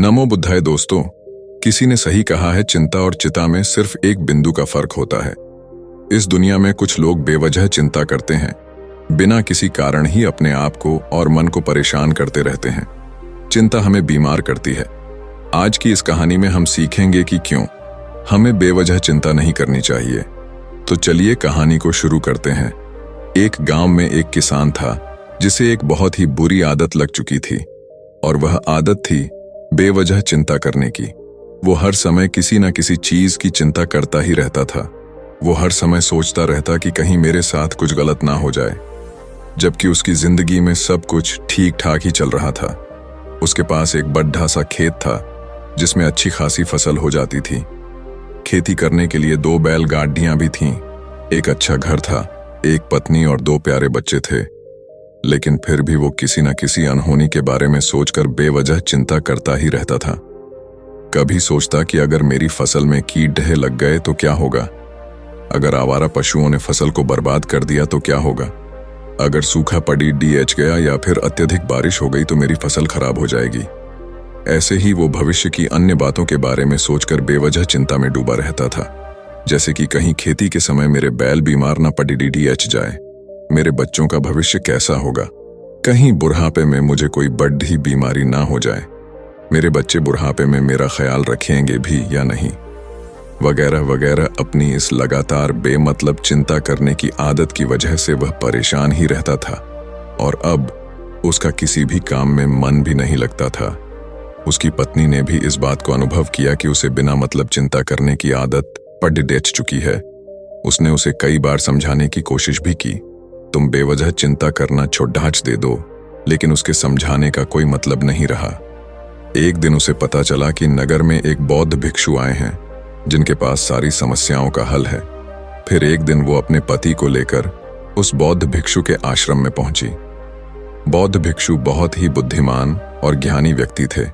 नमो बुद्धाय दोस्तों। किसी ने सही कहा है, चिंता और चिता में सिर्फ एक बिंदु का फर्क होता है। इस दुनिया में कुछ लोग बेवजह चिंता करते हैं, बिना किसी कारण ही अपने आप को और मन को परेशान करते रहते हैं। चिंता हमें बीमार करती है। आज की इस कहानी में हम सीखेंगे कि क्यों हमें बेवजह चिंता नहीं करनी चाहिए। तो चलिए कहानी को शुरू करते हैं। एक गांव में एक किसान था जिसे एक बहुत ही बुरी आदत लग चुकी थी, और वह आदत थी बेवजह चिंता करने की। वो हर समय किसी न किसी चीज की चिंता करता ही रहता था। वो हर समय सोचता रहता कि कहीं मेरे साथ कुछ गलत ना हो जाए, जबकि उसकी जिंदगी में सब कुछ ठीक ठाक ही चल रहा था। उसके पास एक बड़ा सा खेत था जिसमें अच्छी खासी फसल हो जाती थी। खेती करने के लिए 2 बैलगाड़ियां भी थीं। एक अच्छा घर था, एक पत्नी और 2 प्यारे बच्चे थे। लेकिन फिर भी वो किसी न किसी अनहोनी के बारे में सोचकर बेवजह चिंता करता ही रहता था। कभी सोचता कि अगर मेरी फसल में कीट ढह लग गए तो क्या होगा, अगर आवारा पशुओं ने फसल को बर्बाद कर दिया तो क्या होगा, अगर सूखा पड़ी डीएच गया या फिर अत्यधिक बारिश हो गई तो मेरी फसल खराब हो जाएगी। ऐसे ही वो भविष्य की अन्य बातों के बारे में सोचकर बेवजह चिंता में डूबा रहता था। जैसे कि कहीं खेती के समय मेरे बैल बीमार ना पड़ी डीएच जाए, मेरे बच्चों का भविष्य कैसा होगा, कहीं बुढ़ापे में मुझे कोई बड़ी बीमारी ना हो जाए, मेरे बच्चे बुढ़ापे में मेरा ख्याल रखेंगे भी या नहीं, वगैरह वगैरह। अपनी इस लगातार बेमतलब चिंता करने की आदत की वजह से वह परेशान ही रहता था, और अब उसका किसी भी काम में मन भी नहीं लगता था। उसकी पत्नी ने भी इस बात को अनुभव किया कि उसे बिना मतलब चिंता करने की आदत पड़ चुकी है। उसने उसे कई बार समझाने की कोशिश भी की, तुम बेवजह चिंता करना छोड़ दे दो, लेकिन उसके समझाने का कोई मतलब नहीं रहा। एक दिन उसे पता चला कि नगर में एक बौद्ध भिक्षु आए हैं जिनके पास सारी समस्याओं का हल है। फिर एक दिन वो अपने पति को लेकर उस बौद्ध भिक्षु के आश्रम में पहुंची। बौद्ध भिक्षु बहुत ही बुद्धिमान और ज्ञानी व्यक्ति थे।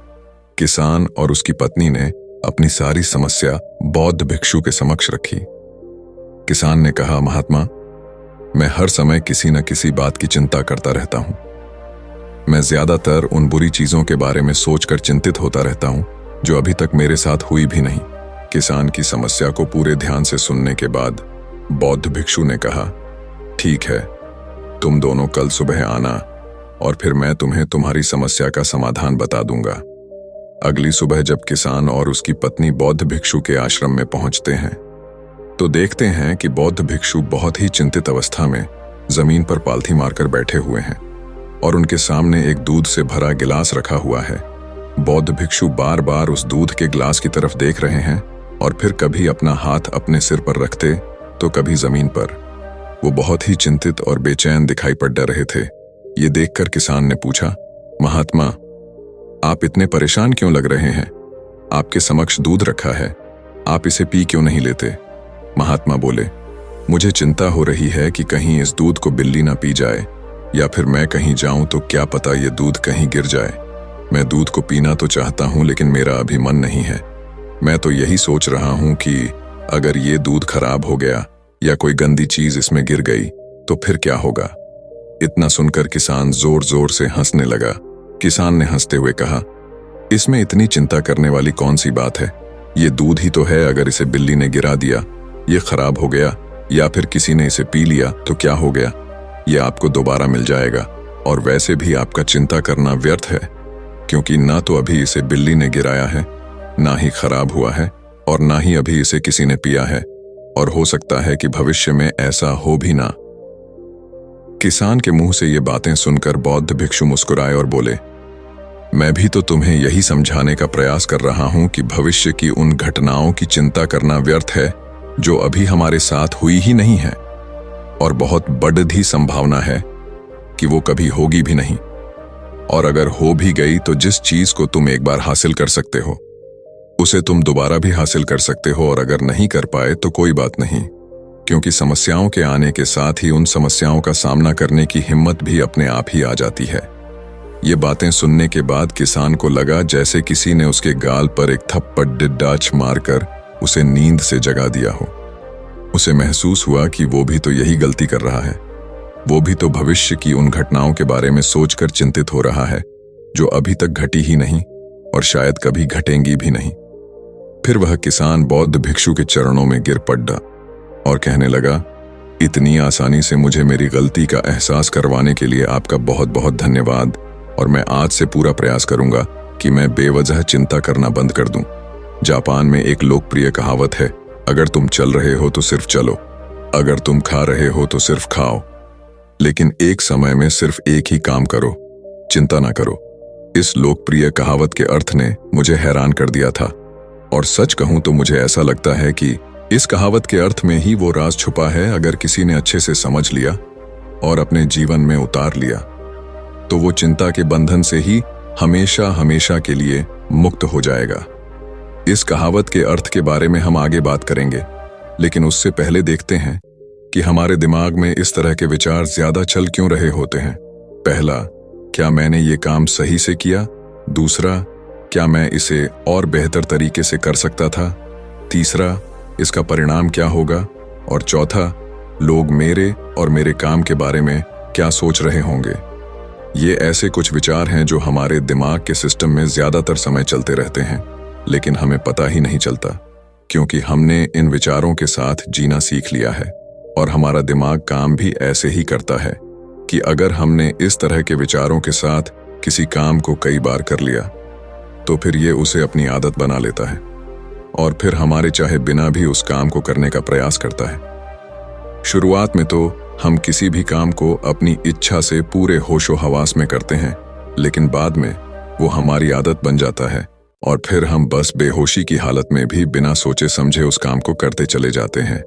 किसान और उसकी पत्नी ने अपनी सारी समस्या बौद्ध भिक्षु के समक्ष रखी। किसान ने कहा, महात्मा, मैं हर समय किसी न किसी बात की चिंता करता रहता हूं। मैं ज्यादातर उन बुरी चीजों के बारे में सोचकर चिंतित होता रहता हूं जो अभी तक मेरे साथ हुई भी नहीं। किसान की समस्या को पूरे ध्यान से सुनने के बाद बौद्ध भिक्षु ने कहा, ठीक है, तुम दोनों कल सुबह आना और फिर मैं तुम्हें तुम्हारी समस्या का समाधान बता दूंगा। अगली सुबह जब किसान और उसकी पत्नी बौद्ध भिक्षु के आश्रम में पहुंचते हैं तो देखते हैं कि बौद्ध भिक्षु बहुत ही चिंतित अवस्था में जमीन पर पालथी मारकर बैठे हुए हैं और उनके सामने एक दूध से भरा गिलास रखा हुआ है। बौद्ध भिक्षु बार बार उस दूध के गिलास की तरफ देख रहे हैं और फिर कभी अपना हाथ अपने सिर पर रखते तो कभी जमीन पर। वो बहुत ही चिंतित और बेचैन दिखाई पड़ रहे थे। ये देखकर किसान ने पूछा, महात्मा, आप इतने परेशान क्यों लग रहे हैं? आपके समक्ष दूध रखा है, आप इसे पी क्यों नहीं लेते? महात्मा बोले, मुझे चिंता हो रही है कि कहीं इस दूध को बिल्ली ना पी जाए, या फिर मैं कहीं जाऊं तो क्या पता ये दूध कहीं गिर जाए। मैं दूध को पीना तो चाहता हूं लेकिन मेरा अभी मन नहीं है। मैं तो यही सोच रहा हूं कि अगर ये दूध खराब हो गया या कोई गंदी चीज इसमें गिर गई तो फिर क्या होगा? इतना सुनकर किसान जोर जोर से हंसने लगा। किसान ने हंसते हुए कहा, इसमें इतनी चिंता करने वाली कौन सी बात है? ये दूध ही तो है, अगर इसे बिल्ली ने गिरा दिया, ये खराब हो गया या फिर किसी ने इसे पी लिया तो क्या हो गया? ये आपको दोबारा मिल जाएगा, और वैसे भी आपका चिंता करना व्यर्थ है, क्योंकि ना तो अभी इसे बिल्ली ने गिराया है, ना ही खराब हुआ है, और ना ही अभी इसे किसी ने पिया है, और हो सकता है कि भविष्य में ऐसा हो भी ना। किसान के मुंह से ये बातें सुनकर बौद्ध भिक्षु मुस्कुराए और बोले, मैं भी तो तुम्हें यही समझाने का प्रयास कर रहा हूं कि भविष्य की उन घटनाओं की चिंता करना व्यर्थ है जो अभी हमारे साथ हुई ही नहीं है, और बहुत बड़ी संभावना है कि वो कभी होगी भी नहीं। और अगर हो भी गई तो जिस चीज को तुम एक बार हासिल कर सकते हो उसे तुम दोबारा भी हासिल कर सकते हो, और अगर नहीं कर पाए तो कोई बात नहीं, क्योंकि समस्याओं के आने के साथ ही उन समस्याओं का सामना करने की हिम्मत भी अपने आप ही आ जाती है। ये बातें सुनने के बाद किसान को लगा जैसे किसी ने उसके गाल पर एक थप्पड़ डिड्डाच मारकर उसे नींद से जगा दिया हो। उसे महसूस हुआ कि वो भी तो यही गलती कर रहा है। वो भी तो भविष्य की उन घटनाओं के बारे में सोचकर चिंतित हो रहा है जो अभी तक घटी ही नहीं, और शायद कभी घटेंगी भी नहीं। फिर वह किसान बौद्ध भिक्षु के चरणों में गिर पड़ा और कहने लगा, इतनी आसानी से मुझे मेरी गलती का एहसास करवाने के लिए आपका बहुत बहुत धन्यवाद, और मैं आज से पूरा प्रयास करूंगा कि मैं बेवजह चिंता करना बंद कर दूं। जापान में एक लोकप्रिय कहावत है, अगर तुम चल रहे हो तो सिर्फ चलो, अगर तुम खा रहे हो तो सिर्फ खाओ, लेकिन एक समय में सिर्फ एक ही काम करो, चिंता ना करो। इस लोकप्रिय कहावत के अर्थ ने मुझे हैरान कर दिया था, और सच कहूं तो मुझे ऐसा लगता है कि इस कहावत के अर्थ में ही वो राज छुपा है। अगर किसी ने अच्छे से समझ लिया और अपने जीवन में उतार लिया तो वो चिंता के बंधन से ही हमेशा हमेशा के लिए मुक्त हो जाएगा। इस कहावत के अर्थ के बारे में हम आगे बात करेंगे, लेकिन उससे पहले देखते हैं कि हमारे दिमाग में इस तरह के विचार ज्यादा चल क्यों रहे होते हैं। पहला, क्या मैंने ये काम सही से किया? दूसरा, क्या मैं इसे और बेहतर तरीके से कर सकता था? तीसरा, इसका परिणाम क्या होगा? और चौथा, लोग मेरे और मेरे काम के बारे में क्या सोच रहे होंगे? ये ऐसे कुछ विचार हैं जो हमारे दिमाग के सिस्टम में ज्यादातर समय चलते रहते हैं, लेकिन हमें पता ही नहीं चलता, क्योंकि हमने इन विचारों के साथ जीना सीख लिया है। और हमारा दिमाग काम भी ऐसे ही करता है कि अगर हमने इस तरह के विचारों के साथ किसी काम को कई बार कर लिया तो फिर ये उसे अपनी आदत बना लेता है, और फिर हमारे चाहे बिना भी उस काम को करने का प्रयास करता है। शुरुआत में तो हम किसी भी काम को अपनी इच्छा से पूरे होशो हवास में करते हैं, लेकिन बाद में वो हमारी आदत बन जाता है, और फिर हम बस बेहोशी की हालत में भी बिना सोचे समझे उस काम को करते चले जाते हैं।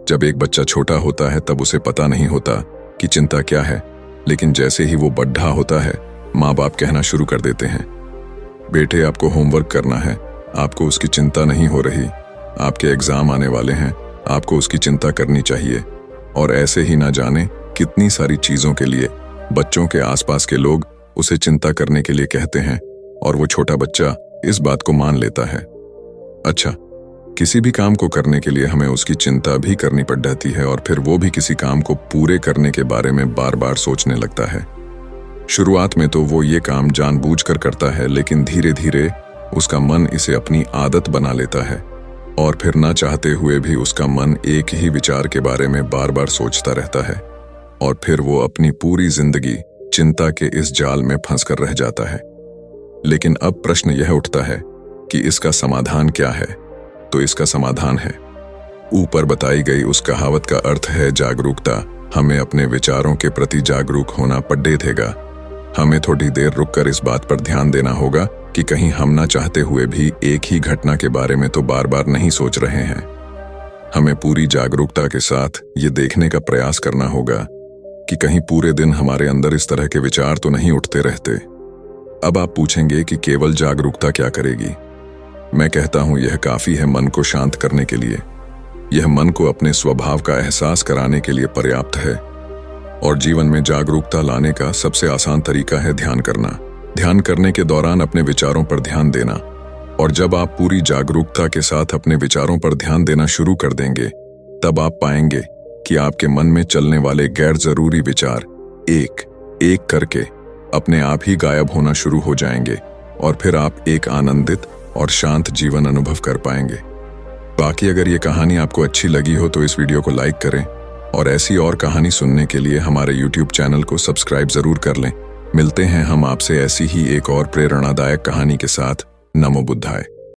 जब एक बच्चा छोटा होता है तब उसे पता नहीं होता कि चिंता क्या है, लेकिन जैसे ही वो बड्ढा होता है, माँ बाप कहना शुरू कर देते हैं, बेटे आपको होमवर्क करना है, आपको उसकी चिंता नहीं हो रही, आपके एग्जाम आने वाले हैं, आपको उसकी चिंता करनी चाहिए। और ऐसे ही ना जाने कितनी सारी चीजों के लिए बच्चों के आसपास के लोग उसे चिंता करने के लिए कहते हैं, और वो छोटा बच्चा इस बात को मान लेता है। अच्छा, किसी भी काम को करने के लिए हमें उसकी चिंता भी करनी पड़ जाती है, और फिर वो भी किसी काम को पूरे करने के बारे में बार बार सोचने लगता है। शुरुआत में तो वो ये काम जानबूझकर करता है, लेकिन धीरे धीरे उसका मन इसे अपनी आदत बना लेता है, और फिर ना चाहते हुए भी उसका मन एक ही विचार के बारे में बार बार सोचता रहता है, और फिर वो अपनी पूरी जिंदगी चिंता के इस जाल में फंसकर रह जाता है। लेकिन अब प्रश्न यह उठता है कि इसका समाधान क्या है? तो इसका समाधान है, ऊपर बताई गई उस कहावत का अर्थ है जागरूकता। हमें अपने विचारों के प्रति जागरूक होना पड़ेगा। हमें थोड़ी देर रुककर इस बात पर ध्यान देना होगा कि कहीं हम ना चाहते हुए भी एक ही घटना के बारे में तो बार बार नहीं सोच रहे हैं। हमें पूरी जागरूकता के साथ ये देखने का प्रयास करना होगा कि कहीं पूरे दिन हमारे अंदर इस तरह के विचार तो नहीं उठते रहते। अब आप पूछेंगे कि केवल जागरूकता क्या करेगी? मैं कहता हूं यह काफी है मन को शांत करने के लिए। यह मन को अपने स्वभाव का एहसास कराने के लिए पर्याप्त है, और जीवन में जागरूकता लाने का सबसे आसान तरीका है ध्यान करना। ध्यान करने के दौरान अपने विचारों पर ध्यान देना, और जब आप पूरी जागरूकता के साथ अपने विचारों पर ध्यान देना शुरू कर देंगे, तब आप पाएंगे कि आपके मन में चलने वाले गैर जरूरी विचार एक एक करके अपने आप ही गायब होना शुरू हो जाएंगे, और फिर आप एक आनंदित और शांत जीवन अनुभव कर पाएंगे। बाकी अगर ये कहानी आपको अच्छी लगी हो तो इस वीडियो को लाइक करें, और ऐसी और कहानी सुनने के लिए हमारे YouTube चैनल को सब्सक्राइब जरूर कर लें। मिलते हैं हम आपसे ऐसी ही एक और प्रेरणादायक कहानी के साथ। नमो बुद्धाय।